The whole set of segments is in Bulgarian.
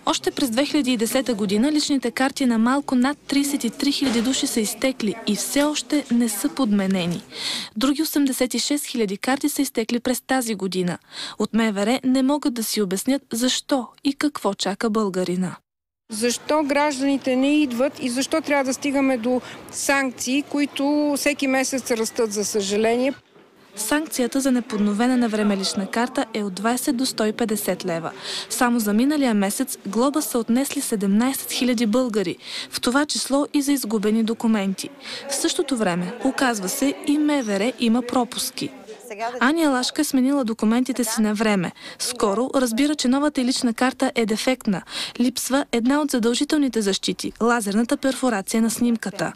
Още през 2010 година личните карти на малко над 33 000 души са изтекли и все още не са подменени. Други 86 000 карти са изтекли през тази година. От МВР не могат да си обяснят защо и какво чака българина. Защо гражданите не идват и защо трябва да стигаме до санкции, които всеки месец растат, за съжаление. Санкцията за неподновена на време лична карта е от 20 до 150 лева. Само за миналия месец глоба са отнесли 17 000 българи, в това число и за изгубени документи. В същото време, оказва се, и МВР има пропуски. Ания Лашка е сменила документите си на време. Скоро разбира, че новата лична карта е дефектна. Липсва една от задължителните защити – лазерната перфорация на снимката.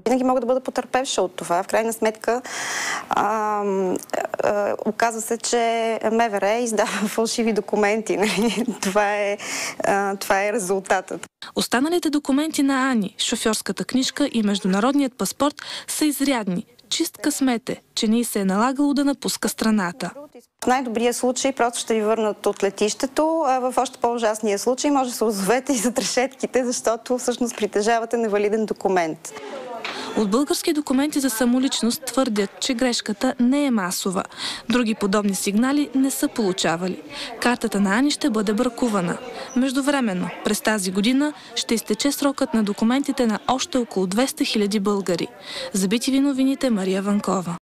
Винаги мога да бъда потърпевша от това. В крайна сметка оказва се, че МВР издава фалшиви документи. Това е резултатът. Останалите документи на Ани, шофьорската книжка и международният паспорт са изрядни. Чист късмет е, че не се е налагало да напуска страната. В най-добрия случай просто ще ви върнат от летището, а в още по-ужасния случай може да се озовете и за решетките, защото всъщност притежавате невалиден документ. От български документи за самоличност твърдят, че грешката не е масова. Други подобни сигнали не са получавали. Картата на Ани ще бъде бракувана. Междувременно, през тази година ще изтече срокът на документите на още около 200 000 българи. За BTV новините Мария Ванкова.